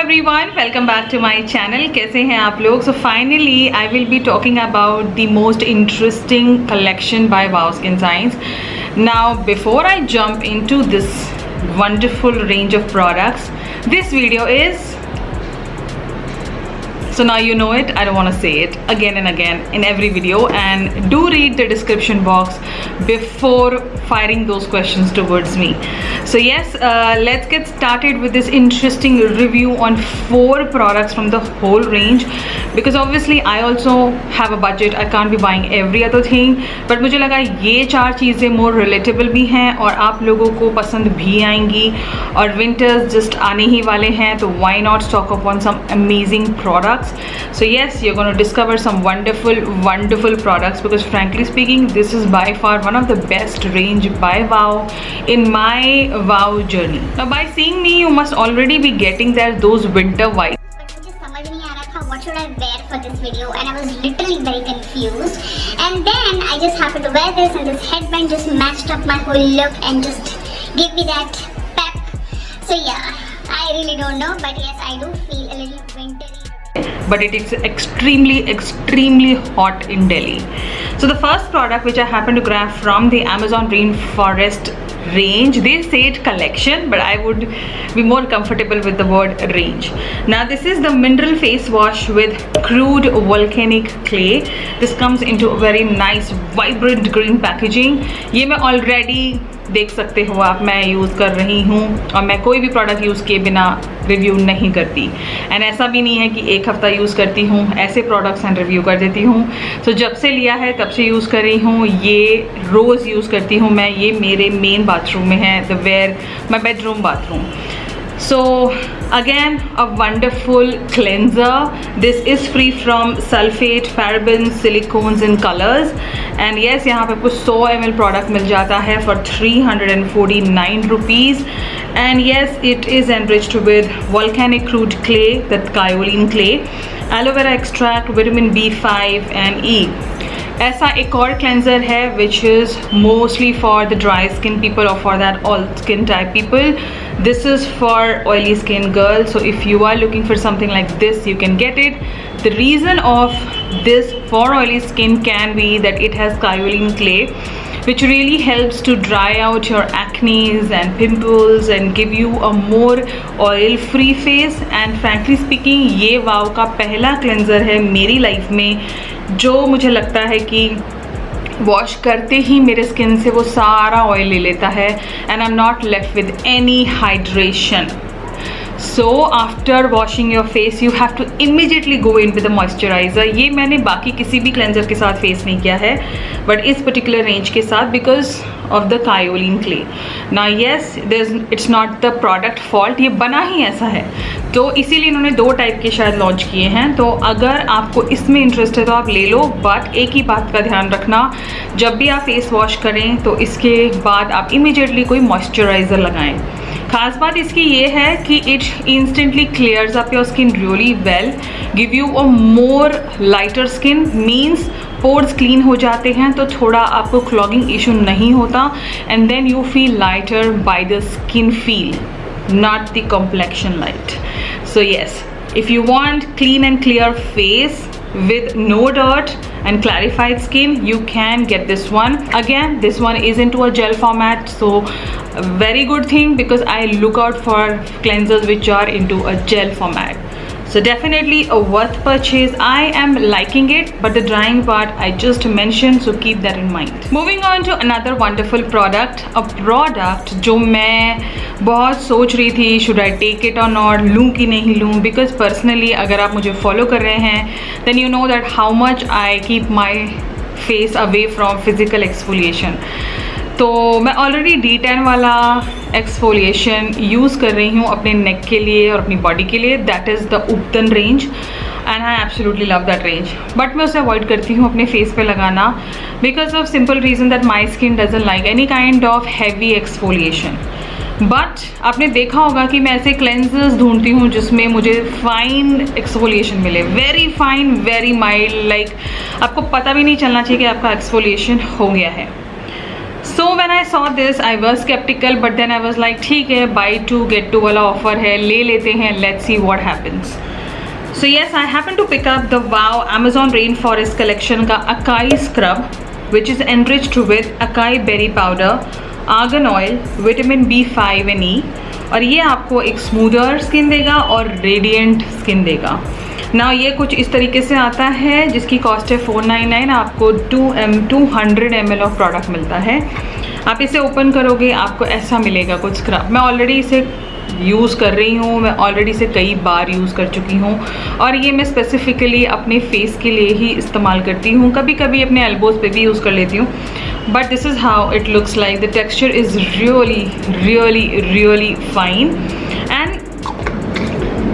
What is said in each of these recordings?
everyone, welcome back to my channel. कैसे हैं आप लोग? So finally I will be talking about the most interesting collection by Wow Skin Science. Now before I jump into this wonderful range of products, this video is, so now you know it, I don't want to say it again and again in every video, and do read the description box before firing those questions towards me. So yes, let's get started with this interesting review on 4 products from the whole range, because obviously I also have a budget, I can't be buying every other thing, but मुझे लगा ये 4 चीज़ें more relatable भी हैं और आप लोगों को पसंद भी आएंगी, और winters just आने ही वाले हैं, तो why not stock up on some amazing products. So yes, you're going to discover some wonderful products, because frankly speaking this is by far one of the best range by Wow in my Wow journey. Now by seeing me you must already be getting there those winter vibes. What should I wear for this video, and I was literally very confused, and then I just happened to wear this, and this headband just matched up my whole look and just gave me that pep. So yeah, I really don't know, but yes, I do feel a little wintry. But it is extremely hot in Delhi. So the first product which I happened to grab from the Amazon rainforest range, they say it collection, but I would be more comfortable with the word range. Now this is the mineral face wash with crude volcanic clay. This comes into a very nice vibrant green packaging. ये मैं already देख सकते हो आप, मैं use कर रही हूँ और मैं कोई भी प्रोडक्ट यूज़ किए बिना रिव्यू नहीं करती, एंड ऐसा भी नहीं है कि एक हफ़्ता यूज़ करती हूँ, ऐसे प्रोडक्ट्स एंड रिव्यू कर देती हूँ. तो जब से लिया है तब से यूज़ कर रही हूँ, ये रोज़ यूज़ करती हूँ मैं. ये मेरे मेन बाथरूम में है, the where my bedroom bathroom. So again a wonderful cleanser. This is free from sulfate, parabens, silicones and colors, and yes यहाँ पे आपको 100 ml product मिल जाता है for 349 rupees, and yes it is enriched with volcanic crude clay, that kaolin clay, aloe vera extract, vitamin B5 and E. ऐसा एक और cleanser है which is mostly for the dry skin people or for that all skin type people. This is for oily skin girls, so if you are looking for something like this you can get it. The reason of this for oily skin can be that it has kaolin clay, which really helps to dry out your acne and pimples and give you a more oil free face. And frankly speaking ये वाव का पहला cleanser है मेरी life में जो मुझे लगता है कि वॉश करते ही मेरे स्किन से वो सारा ऑयल ले लेता है, and I am not left with any hydration. So after washing your face you have to immediately go in with a moisturizer. ये मैंने बाकी किसी भी क्लेंजर के साथ फेस नहीं किया है, बट इस पर्टिकुलर रेंज के साथ because of the kaolin clay. Now yes, it's not the product fault, ये बना ही ऐसा है, तो इसीलिए इन्होंने 2 टाइप के शायद लॉन्च किए हैं. तो अगर आपको इसमें इंटरेस्ट है तो आप ले लो, बट एक ही बात का ध्यान रखना, जब भी आप फेस वॉश करें तो इसके बाद आप इमीडिएटली कोई मॉइस्चराइज़र लगाएं. खास बात इसकी ये है कि it instantly clears up your skin really well, give you a more lighter skin, means pores clean हो जाते हैं तो थोड़ा आपको क्लॉगिंग इशू नहीं होता, and then you feel lighter by the skin feel, not the complexion light. So yes, if you want clean and clear face with no dirt and clarified skin, you can get this one. Again, this one is into a gel format, so a very good thing because I look out for cleansers which are into a gel format. So definitely a worth purchase. I am liking it, but the drying part I just mentioned, so keep that in mind. Moving on to another wonderful product, a product जो मैं बहुत सोच रही थी should I take it or not, लूँ कि नहीं लूँ, because personally अगर आप मुझे follow कर रहे हैं then you know that how much I keep my face away from physical exfoliation. तो मैं ऑलरेडी D10 वाला एक्सफोलिएशन यूज़ कर रही हूँ अपने नेक के लिए और अपनी बॉडी के लिए, that is the Ubtan range, and I absolutely love that range. But मैं उसे अवॉइड करती हूँ अपने फेस पे लगाना because of simple reason that my skin doesn't like any kind of heavy exfoliation. But आपने देखा होगा कि मैं ऐसे क्लेंजर्स ढूंढती हूँ जिसमें मुझे फाइन एक्सफोलिएशन मिले, very fine, very mild, like आपको पता भी नहीं चलना चाहिए कि आपका एक्सफोलिएशन हो गया है. So when I saw this, I was skeptical, but then I was like, ठीक है, buy 2 get 2 वाला ऑफर है, ले लेते हैं, let's see what happens. So yes, I happened to pick up the Wow Amazon Rainforest collection का acai scrub, which is enriched with acai berry powder, argan oil, vitamin B5 and E, और ये आपको एक smoother skin देगा और radiant skin देगा ना। ये कुछ इस तरीके से आता है जिसकी कॉस्ट है 499। आपको 200 ml ऑफ प्रोडक्ट मिलता है। आप इसे ओपन करोगे आपको ऐसा मिलेगा कुछ स्क्रब। मैं ऑलरेडी इसे यूज़ कर रही हूँ, मैं ऑलरेडी इसे कई बार यूज़ कर चुकी हूँ और ये मैं स्पेसिफिकली अपने फेस के लिए ही इस्तेमाल करती हूँ। कभी कभी अपने एल्बोज़ पे भी यूज़ कर लेती हूँ, but this is how it looks like. The texture is really fine. And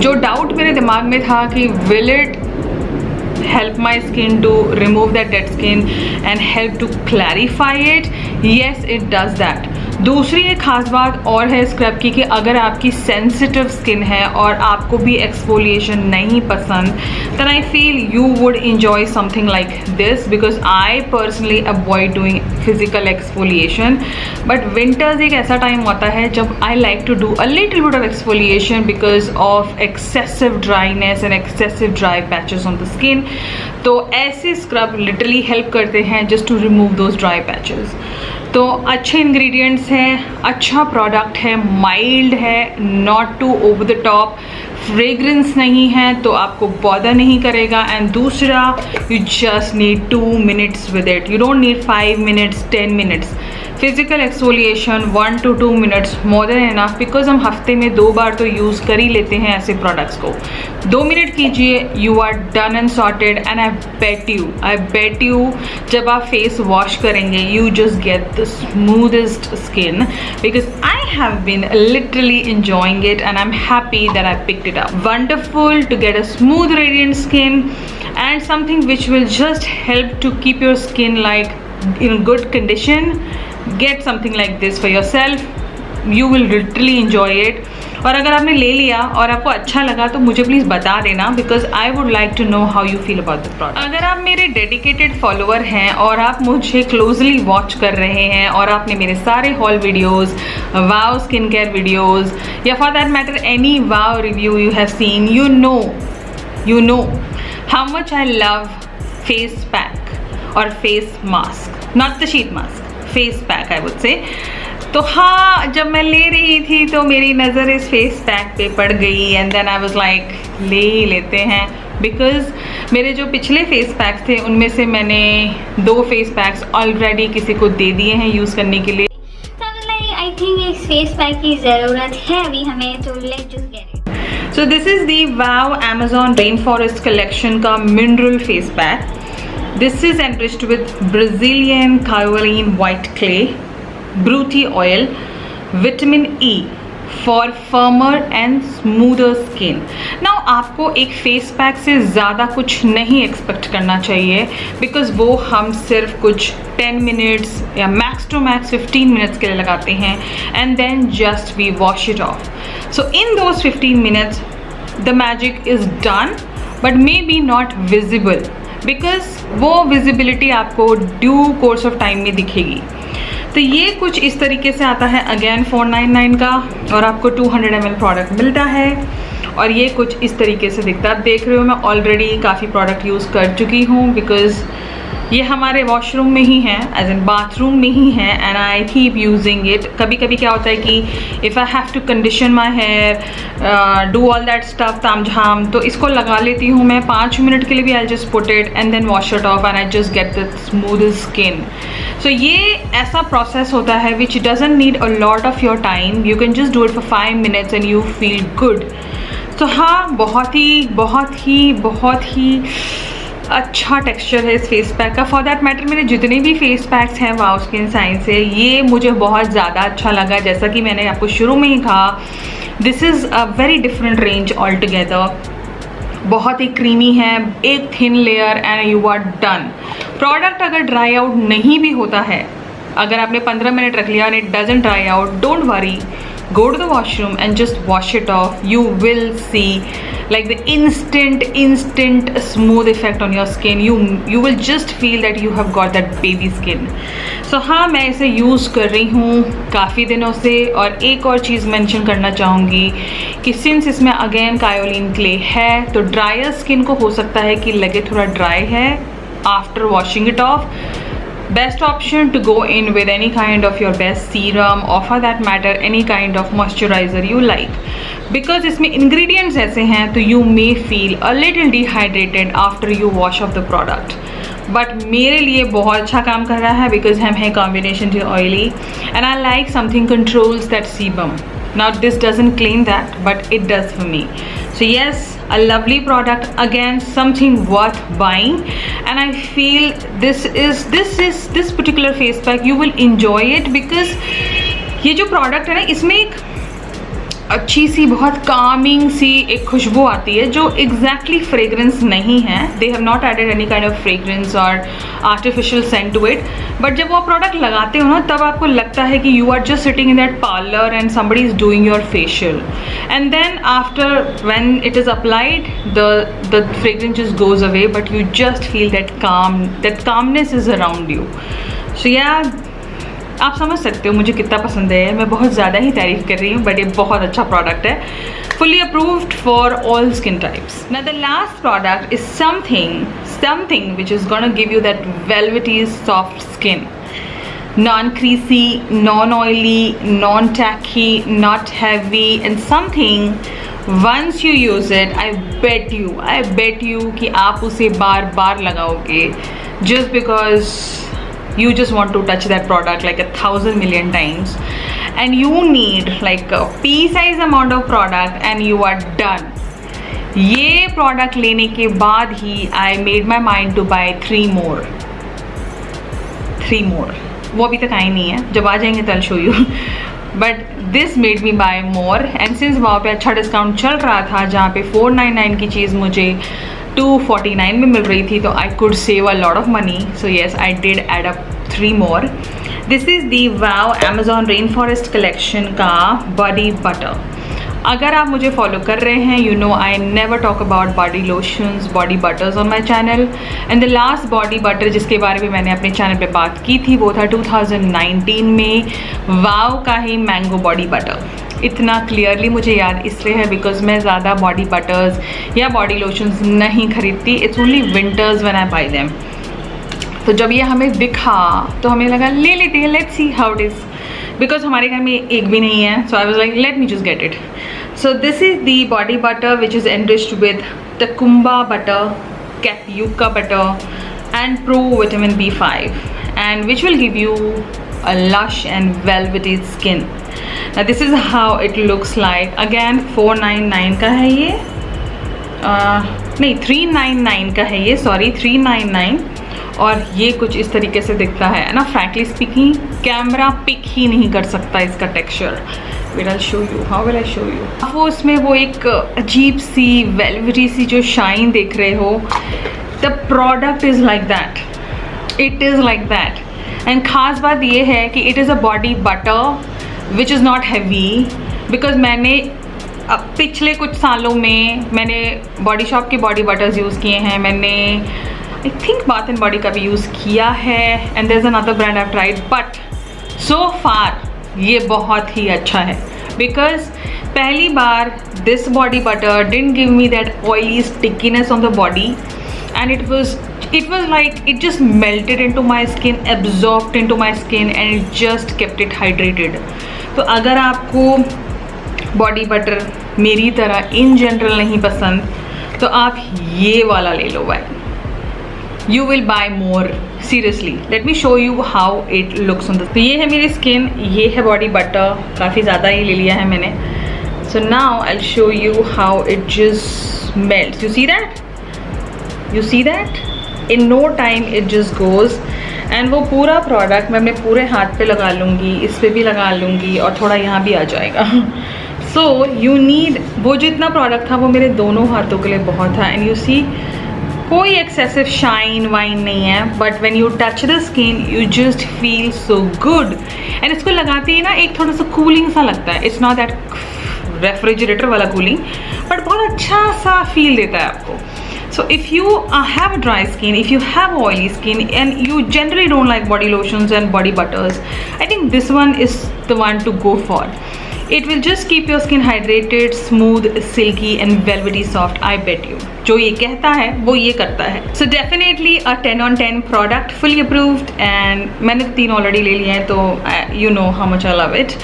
जो डाउट मेरे दिमाग में था कि will it help my skin to remove that dead skin and help to clarify it, yes it does that. दूसरी एक खास बात और है स्क्रब की कि अगर आपकी सेंसिटिव स्किन है और आपको भी एक्सफोलिएशन नहीं पसंद, then I feel you would enjoy something like this because I personally avoid doing physical exfoliation. But winters एक ऐसा टाइम होता है जब I like to do a little bit of exfoliation because of excessive dryness and excessive dry patches on the skin. तो ऐसे scrub literally help करते हैं just to remove those dry patches. तो अच्छे इंग्रेडिएंट्स हैं, अच्छा प्रोडक्ट है, mild है, not too over the top, fragrance नहीं है तो आपको बॉदर नहीं करेगा। एंड दूसरा, you just need 2 minutes with it, you don't need 5 minutes 10 minutes। Physical exfoliation 1 to 2 minutes more than enough, because हम हफ्ते में 2 बार तो यूज़ कर ही लेते हैं ऐसे प्रोडक्ट्स को। 2 मिनट कीजिए, you are done and sorted. And I bet you जब आप फेस वॉश करेंगे you just get the smoothest skin because I have been literally enjoying it and I'm happy that I picked it up. Wonderful to get a smooth radiant skin and something which will just help to keep your skin like in good condition. Get something like this for yourself, you will literally enjoy it. और अगर आपने ले लिया और आपको अच्छा लगा तो मुझे प्लीज़ बता देना because I would like to know how you feel about the product. अगर आप मेरे डेडिकेटेड फॉलोअर हैं और आप मुझे क्लोजली वॉच कर रहे हैं और आपने मेरे सारे हॉल वीडियोज़, वाव स्किन केयर वीडियोज़ या for that matter any wow review you have seen, you know how much I love face pack और face mask, not the sheet mask, face pack I would say. तो हाँ, जब मैं ले रही थी तो मेरी नज़र इस फेस पैक पे पड़ गई and then I was like ले ही लेते हैं बिकॉज मेरे जो पिछले फेस पैक्स थे उनमें से मैंने 2 फेस पैक्स ऑलरेडी किसी को दे दिए हैं यूज़ करने के लिए। आई थिंक इस फेस पैक की ज़रूरत है अभी हमें, तो let's just get it. So this is the wow Amazon Rainforest collection का mineral face pack. This is enriched with Brazilian kaolin white clay, Bruti oil, vitamin E for firmer and smoother skin. Now आपको एक face pack से ज़्यादा कुछ नहीं expect करना चाहिए because वो हम सिर्फ कुछ 10 minutes या मैक्स टू मैक्स 15 minutes के लिए लगाते हैं and then just we wash it off. So in those 15 minutes the magic is done but may be not visible because वो विजिबिलिटी आपको ड्यू कोर्स ऑफ टाइम में दिखेगी। तो ये कुछ इस तरीके से आता है, अगेन 499 का, और आपको 200 ml प्रोडक्ट मिलता है और ये कुछ इस तरीके से दिखता है। आप देख रहे हो मैं ऑलरेडी काफ़ी प्रोडक्ट यूज़ कर चुकी हूँ बिकॉज ये हमारे वॉशरूम में ही है, एज इन बाथरूम में ही है and I keep using it. कभी कभी क्या होता है कि if I have to condition my hair, do all that stuff ताम झाम, तो इसको लगा लेती हूँ मैं 5 मिनट के लिए भी। I just put it and then wash it off and I just get the smooth skin. So ये ऐसा प्रोसेस होता है which doesn't need a lot of your time, you can just do it for 5 minutes and you feel good. तो हाँ, बहुत ही अच्छा texture है इस फेस पैक का। फॉर दैट मैटर मेरे जितने भी फेस पैक्स हैं वाव स्किन साइंस से, ये मुझे बहुत ज़्यादा अच्छा लगा। जैसा कि मैंने आपको शुरू में ही कहा, this is a very different range all together. बहुत ही क्रीमी है, एक thin layer and you are done. Product अगर ड्राई आउट नहीं भी होता है, अगर आपने 15 मिनट रख लिया and it doesn't dry out, don't worry, go to the washroom and just wash it off. You will see like the instant smooth effect on your skin. You will just feel that you have got that baby skin. So हाँ, मैं इसे use कर रही हूँ काफ़ी दिनों से. और एक और चीज़ मेंशन करना चाहूँगी कि सिंस इसमें अगेन कायोलिन क्ले है, तो ड्रायर स्किन को हो सकता है कि लगे थोड़ा ड्राई है after washing it of. Best option to go in with any kind of your best serum or for that matter any kind of moisturizer you like, because इसमें ingredients ऐसे हैं तो you may feel a little dehydrated after you wash off the product. But मेरे लिए बहुत अच्छा काम कर रहा है because हम हैं combination too oily and I like something controls that sebum. Now this doesn't claim that, but it does for me. So yes, a lovely product, again something worth buying, and I feel this particular face pack you will enjoy it because ये जो product है ना, इसमें एक अच्छी सी बहुत कामिंग सी एक खुशबू आती है जो एग्जैक्टली फ्रेग्रेंस नहीं है. They have not added any kind of fragrance और artificial scent to it. But जब वो प्रोडक्ट लगाते हो ना, तब आपको लगता है कि you are just sitting in that parlour and somebody is doing your facial, and then after when it is applied the fragrance just goes away, but you just feel that calmness is around you. So yeah आप समझ सकते हो मुझे कितना पसंद है. मैं बहुत ज़्यादा ही तारीफ कर रही हूँ, बट ये बहुत अच्छा प्रोडक्ट है. Fully approved for all skin types. Now the last product is something which is gonna give you that velvety soft skin, non-creasy, non-oily, non-tacky, not heavy, and something once you use it, I bet you कि आप उसे बार बार लगाओगे just because you just want to touch that product like 1,000 million times, and you need like a pea-size amount of product and you are done. ये product लेने के बाद ही I made my mind to buy 3 more. वो अभी तक आई नहीं है, जब आ जाएंगे तो I'll show you. But this made me buy more, and since वहाँ पे अच्छा डिस्काउंट चल रहा था जहाँ पे 499 की चीज़ मुझे 249 में मिल रही थी, तो I could save a lot of money. So yes, I did add up 3 more. This is the Wow Amazon Rainforest collection का body butter. अगर आप मुझे फॉलो कर रहे हैं, you know I never talk about body lotions, body butters on my channel. And the last body butter जिसके बारे में मैंने अपने चैनल पे बात की थी वो था 2019 में Wow का ही मैंगो बॉडी बटर. इतना क्लियरली मुझे याद इसलिए है बिकॉज मैं ज़्यादा बॉडी बटर्स या बॉडी लोशंस नहीं खरीदती. It's only winters when I bye them. तो जब ये हमें दिखा तो हमें लगा ले लेते हैं, let's see how it is, because हमारे घर में एक भी नहीं है. So I was like let me just get it. So this is the body butter which is enriched with tucuma butter, cupuacu butter and pro vitamin B5, and which will give you a lush and velvety skin. Now this is how it looks like. Again 499 का है ये, नहीं 399 का है ये, sorry 399. और ये कुछ इस तरीके से दिखता है ना. फ्रैंकली स्पीकिंग कैमरा पिक ही नहीं कर सकता इसका texture. Will I show you, how will I show you. आप वो उसमें वो एक अजीब सी वेलवेटी सी जो शाइन देख रहे हो, the product is like that. It is like that. And ख़ास बात ये है कि it is a body butter which is not heavy, because मैंने अब पिछले कुछ सालों में मैंने बॉडी शॉप के बॉडी बटर्स यूज़ किए हैं. मैंने I think Bath and Body का भी यूज़ किया है, and there is another brand I tried, but so far ये बहुत ही अच्छा है. बिकॉज पहली बार this body butter didn't give me that oily stickiness on the body, and it was like it just melted into my skin, absorbed into my skin, and it just kept it hydrated. तो अगर आपको body butter मेरी तरह in general नहीं पसंद तो आप ये वाला ले लो भाई. You will buy more, seriously. Let me show you how it looks on the. तो ये है मेरी स्किन, ये है बॉडी बटर, काफ़ी ज़्यादा ही ले लिया है मैंने. So now I'll show you how it just melts. You see that? You see that? In no time it just goes. And वो पूरा प्रोडक्ट मैं अपने पूरे हाथ पे लगा लूँगी, इस पे भी लगा लूँगी, और थोड़ा यहाँ भी आ जाएगा. So you need, वो जितना प्रोडक्ट था वो मेरे दोनों हाथों के लिए बहुत था. And you see कोई एक्सेसिव शाइन वाइन नहीं है, but when you touch the skin you just feel so good. And इसको लगाते ही ना एक थोड़ा सा कूलिंग सा लगता है. इट्स नॉट दैट रेफ्रिजरेटर वाला कूलिंग, बट बहुत अच्छा सा फील देता है आपको. So if you have a dry skin, if you have oily skin and you generally don't like body lotions and body butters, I think this one is the one to go for. It will just keep your skin hydrated, smooth, silky and velvety soft, I bet you. जो ये कहता है वो ये करता है. So definitely a 10 on 10 product, fully approved, and मैंने तो 3 ऑलरेडी ले लिए हैं, तो you know how much I love it.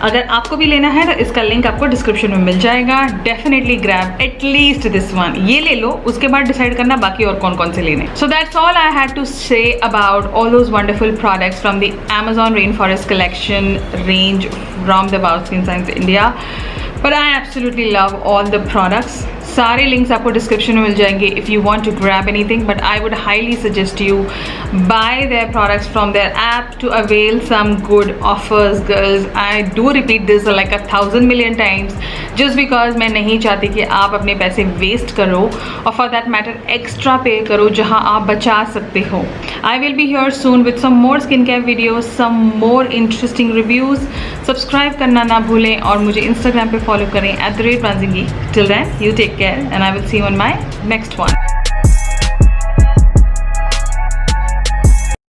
अगर आपको भी लेना है तो इसका लिंक आपको डिस्क्रिप्शन में मिल जाएगा. Definitely grab at least this one. ये ले लो, उसके बाद डिसाइड करना बाकी और कौन कौन से लेने. So that's all I had to say about all those wonderful products from the Amazon Rainforest collection range from the wowskinscienceindia. But I absolutely love all the products. सारे लिंक्स आपको डिस्क्रिप्शन में मिल जाएंगे if you want to grab anything, but I would highly suggest you buy their products from their app to avail some good offers. Girls, I do repeat this like 1,000 million times just because मैं नहीं चाहती कि आप अपने पैसे waste करो और for that matter extra पे करो जहाँ आप बचा सकते हो. I will be here soon with some more skin care videos, some more interesting reviews. Subscribe करना ना भूलें और मुझे इंस्टाग्राम पे फॉलो करें @BRONZINGGEEK. Till then, you take care and I will see you on my next one.